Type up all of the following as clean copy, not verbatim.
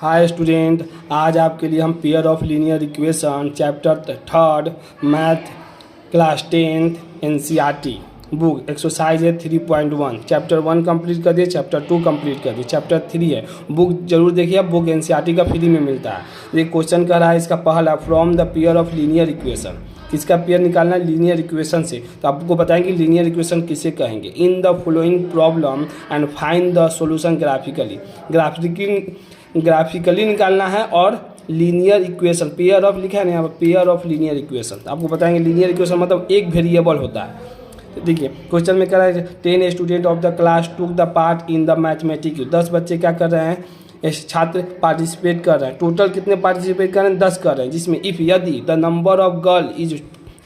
Hi student, आज आपके लिए हम pair of linear equation chapter 3 math class 10th NCERT book exercise है 3.1 चैप्टर 1 कंप्लीट कर दिए, चैप्टर 2 कंप्लीट कर दिए, चैप्टर 3 है। बुक जरूर देखिए, बुक एनसीईआरटी का फ्री में मिलता है। ये क्वेश्चन कर रहा है इसका पहला, from the pair of linear equation. किसका पेयर निकालना है? लीनियर इक्वेशन से। तो आपको बताएंगे लीनियर इक्वेशन किसे कहेंगे। In the following problem and find the solution graphically निकालना है। और लीनियर इक्वेशन पेयर ऑफ लिखा है ना यहाँ पर, पेयर ऑफ लीनियर इक्वेशन। आपको बताएंगे लीनियर इक्वेशन मतलब एक वेरिएबल होता है। तो देखिए क्वेश्चन में कह रहा है 10 student of the class took the part in the mathematics. 10 बच्चे क्या कर रहे हैं? छात्र पार्टिसिपेट कर रहे हैं। टोटल कितने पार्टिसिपेट कर रहे हैं? 10 कर रहे हैं, जिसमें इफ़ यदि the number of girl is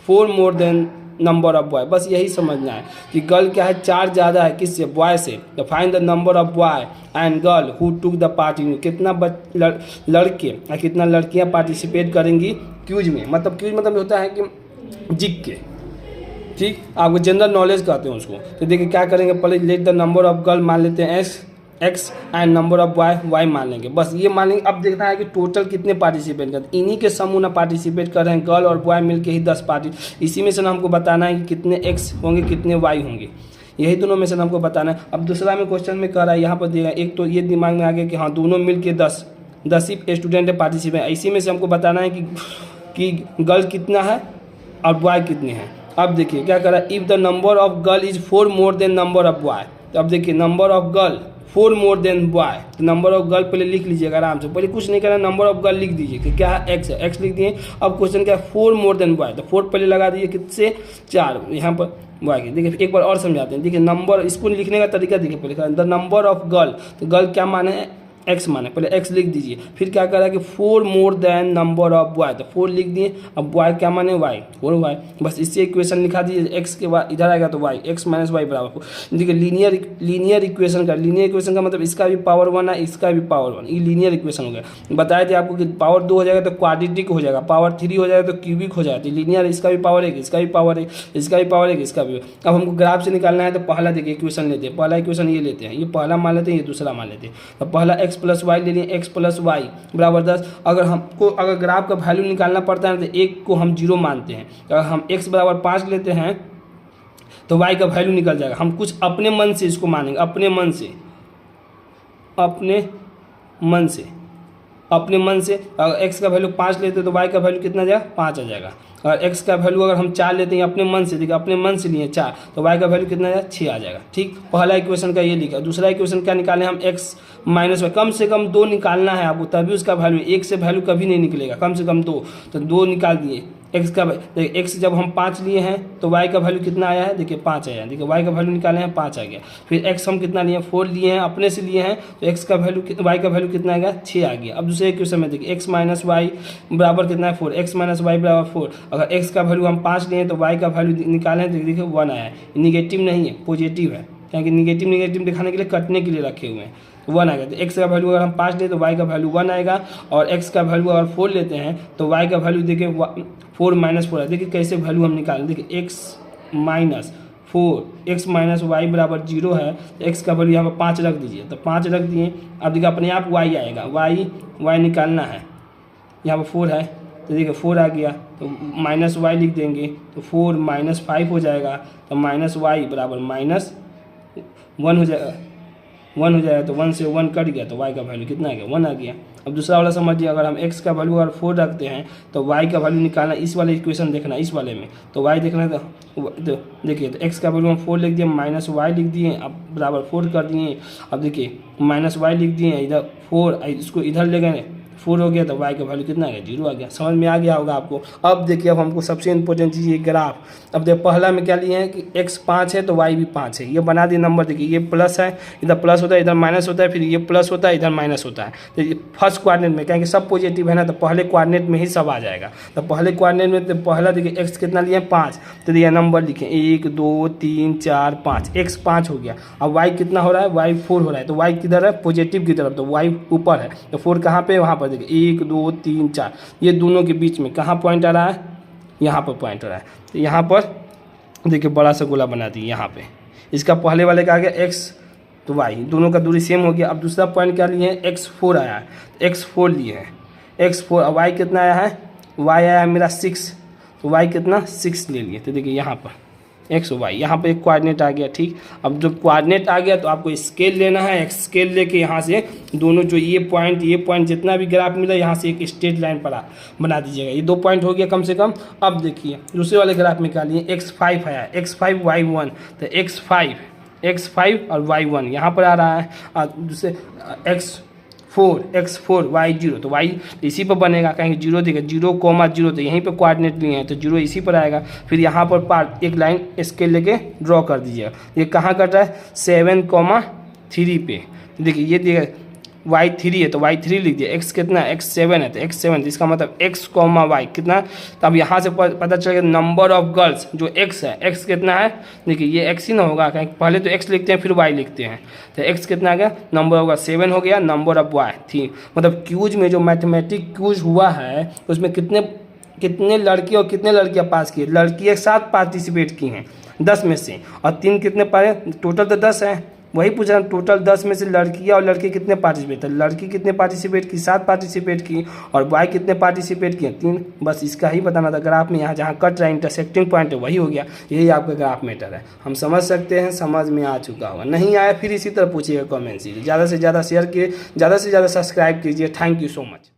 4 more than number of boy. बस यही समझना है कि गर्ल क्या है, 4 ज़्यादा है किससे? बॉय से। तो find the number of boy and girl who took the part in. कितना लड़के या कितना लड़कियां पार्टिसिपेट करेंगी क्यूज में। मतलब क्यूज मतलब होता है कि जिक के, ठीक, आपको जनरल नॉलेज कहते हैं उसको। तो देखिए क्या करेंगे, पहले let the number of girl मान लेते हैं X and number of boy Y मान लेंगे। बस ये मान लेंगे। अब देखना है कि टोटल कितने पार्टिसिपेट करते हैं। इन्हीं के समूह ना पार्टिसिपेट कर रहे हैं, गर्ल और बॉय मिलके ही 10 पार्टी। इसी में से ना हमको बताना है कि कितने एक्स होंगे कितने वाई होंगे, यही दोनों में से हमको बताना है। अब दूसरा में क्वेश्चन में कह रहा है यहाँ पर दिया, एक तो ये दिमाग में आ गया कि हाँ दोनों मिल के 10 ही स्टूडेंट है पार्टिसिपेट। इसी में से हमको बताना है कि गर्ल कितना है और बॉय कितने हैं। अब देखिए क्या कर रहा है, if the number of girl is 4 more than number of boy. तो अब देखिए number of girl 4 more then boy. तो नंबर ऑफ गर्ल पहले लिख लीजिएगा आराम से, पहले कुछ नहीं करना, नंबर ऑफ गर्ल लिख दीजिए कि क्या है, एक्स है, एक्स लिख दिए। अब क्वेश्चन क्या है, 4 मोर देन बॉय। तो 4 पहले लगा दीजिए, किससे? 4 यहाँ पर बॉय के। देखिए एक बार और समझाते हैं। देखिए नंबर, इसको लिखने का तरीका देखिए, पहले द नंबर ऑफ गर्ल। तो गर्ल क्या माने है? एक्स माने, पहले एक्स लिख दीजिए। फिर क्या कर रहा है कि 4 more than number of boy. तो 4 लिख दिए। अब बॉय क्या माने? Y, 4 Y. बस इससे इक्वेशन लिखा दीजिए। एक्स के बाद इधर आएगा तो वाई, एक्स माइनस वाई बराबर 4। देखिए लीनियर इक्वेशन का मतलब इसका भी पावर 1 है, इसका भी पावर 1। ये लीनियर इक्वेशन हो गया। बताए थे आपको कि पावर 2 हो जाएगा तो क्वाड्रेटिक हो जाएगा, पावर 3 हो जाएगा तो क्यूबिक हो जाएगा। तो लीनियर, इसका भी पावर 1, इसका भी पावर 1, इसका भी पावर 1, इसका भी। अब हमको ग्राफ से निकालना है। तो पहला देखिए इक्वेशन लेते हैं, पहला इक्वेशन ये लेते हैं, ये पहला मान लेते हैं, ये दूसरा मान लेते हैं। तो पहला एक्स प्लस वाई ले लिए, एक्स प्लस वाई बराबर 10। अगर ग्राफ का वैल्यू निकालना पड़ता है तो 1 को हम 0 मानते हैं। अगर हम x बराबर 5 लेते हैं तो y का वैल्यू निकल जाएगा। हम कुछ अपने मन से इसको मानेंगे, अपने मन से। अगर x का वैल्यू 5 लेते हैं तो y का वैल्यू कितना जाएगा? 5 आ जाएगा। अगर x का वैल्यू अगर हम 4 लेते हैं अपने मन से, देखिए अपने मन से लिए 4, तो y का वैल्यू कितना जाएगा? 6 आ जाएगा। ठीक, पहला इक्वेशन का ये लिखा। दूसरा इक्वेशन क्या निकालें हम? x माइनस वाई, कम से कम 2 निकालना है आपको, तभी उसका वैल्यू, 1 से वैल्यू कभी नहीं निकलेगा, कम से कम 2। तो 2 निकाल दिए। x जब हम 5 लिए हैं तो y का वैल्यू कितना आया है? देखिए 5 आया है। देखिए y का वैल्यू निकाले हैं, 5 आ गया। फिर x हम कितना लिए? 4 लिए हैं, अपने से लिए हैं, तो x का वैल्यू, y का वैल्यू कितना आ गया? 6 आ गया। अब दूसरे इक्वेशन में देखिए x माइनस वाई बराबर कितना है? 4, x माइनस वाई बराबर 4। अगर x का वैल्यू हम 5 लिए हैं तो y का वैल्यू निकाले हैं तो देखिए 1 आया है। निगेटिव नहीं है, पॉजिटिव है, क्योंकि निगेटिव दिखाने के लिए, कटने के लिए रखे हुए हैं। 1 आएगा। तो x का वैल्यू अगर हम 5 लें तो y का वैल्यू 1 आएगा। और x का वैल्यू अगर 4 लेते हैं तो y का वैल्यू देखिए 4 माइनस 4 है। देखिए कैसे वैल्यू हम निकालें। देखिए x minus 4, x minus Y बराबर 0 है। तो x का वैल्यू यहाँ पर 5 रख दीजिए। तो 5 रख दिए। अब देखिए अपने आप y आएगा, y निकालना है। यहाँ पर 4 है तो देखिए 4 आ गया, तो माइनस वाई लिख देंगे। तो 4 माइनस 5 हो जाएगा। तो माइनस वाई बराबर माइनस 1 हो जाएगा, 1 हो जाएगा। तो 1 से 1 कट गया तो y का वैल्यू कितना आ गया? 1 आ गया। अब दूसरा वाला समझिए, अगर हम x का वैल्यू अगर 4 रखते हैं तो y का वैल्यू निकालना, इस वाले इक्वेशन देखना, इस वाले में तो y देखना है। तो देखिए तो x का वैल्यू हम 4 लिख दिए, माइनस वाई लिख दिए, अब बराबर 4 कर दिए। अब देखिए माइनस वाई लिख दिए, इधर 4, इसको इधर ले गए, 4 हो गया तो y का वैल्यू कितना आ गया? 0 आ गया। समझ में आ गया होगा आपको। अब देखिए अब हमको सबसे इंपॉर्टेंट चीज़ ये ग्राफ। अब देखिए पहला में क्या लिए हैं कि x 5 है तो y भी 5 है। ये बना दिए नंबर। देखिए ये प्लस है, इधर प्लस होता है, इधर माइनस होता है, फिर ये प्लस होता है, इधर माइनस होता है। तो ये फर्स्ट क्वाड्रेंट में, क्योंकि सब पॉजिटिव है ना, तो पहले क्वाड्रेंट में ही सब आ जाएगा। तो पहले क्वाड्रेंट में तो पहला देखिए x कितना लिए? 5। तो ये नंबर लिखे 1 2 3 4 5, x 5 हो गया। अब y कितना हो रहा है? y 4 हो रहा है। तो y किधर है? पॉजिटिव की तरफ, तो y ऊपर है। तो 4 कहाँ पे? वहाँ पर देखिए 1 2 3 4, ये दोनों के बीच में कहाँ पॉइंट आ रहा है? यहाँ पर पॉइंट आ रहा है। तो यहाँ पर देखिए बड़ा सा गोला बना दिए यहाँ पे। इसका पहले वाले का आ गया x तो y, दोनों का दूरी सेम हो गया। अब दूसरा पॉइंट क्या लिए हैं, x4 आया है, x4 लिए हैं, x4। अब y कितना आया है, y आया है मेरा 6, तो y कितना 6 ले लिए। तो देखिए यहाँ पर x और y, यहाँ पर एक कोऑर्डिनेट आ गया, ठीक। अब जब कोऑर्डिनेट आ गया तो आपको स्केल लेना है, एक स्केल लेके यहाँ से दोनों जो ये पॉइंट जितना भी ग्राफ मिला यहाँ से एक स्ट्रेट लाइन बना दीजिएगा। ये 2 पॉइंट हो गया कम से कम। अब देखिए दूसरे वाले ग्राफ में क्या लिए, x5 आया, x5 y1, तो x5 और y1 यहाँ पर आ रहा है, और दूसरे x4 y0, तो y इसी पर बनेगा, कहेंगे 0 देगा, 0,0, तो यहीं पे कोऑर्डिनेट लिए हैं तो 0 इसी पर आएगा। फिर यहाँ पर पार्ट एक लाइन स्केल लेके ड्रॉ कर दीजिएगा। ये कहाँ कट रहा है, 7,3 पे। देखिए ये देखिए y3 है तो y3 लिख दिया, x कितना है, x7 है तो x7, इसका मतलब x, y कितना। तो अब यहाँ से पता चलेगा नंबर ऑफ गर्ल्स जो x है, x कितना है, देखिए ये x ही ना होगा, कहीं पहले तो x लिखते हैं फिर y लिखते हैं, तो x कितना आ गया, नंबर होगा 7 हो गया, नंबर ऑफ y 3। मतलब क्यूज में जो मैथमेटिक क्यूज हुआ है उसमें कितने लड़के और कितने लड़कियाँ पास की, लड़कियाँ 7 पार्टिसिपेट की हैं 10 में से, और 3 कितने पाए, टोटल तो 10 है, वही पूछ रहा हूँ, टोटल 10 में से लड़कियाँ और लड़के कितने पार्टिसिपेट, तो लड़की कितने पार्टिसिपेट की, 7 पार्टिसिपेट की, और बॉय कितने पार्टिसिपेट किए, 3। बस इसका ही बताना था। ग्राफ में यहाँ जहाँ कट रहा है इंटरसेक्टिंग पॉइंट है वही हो गया, यही आपका ग्राफ मैटर है। हम समझ सकते हैं, समझ में आ चुका होगा, नहीं आया फिर इसी तरह पूछिएगा कमेंट कीजिए, ज़्यादा से ज़्यादा शेयर कीजिए, ज़्यादा से ज़्यादा सब्सक्राइब कीजिए। Thank you so much.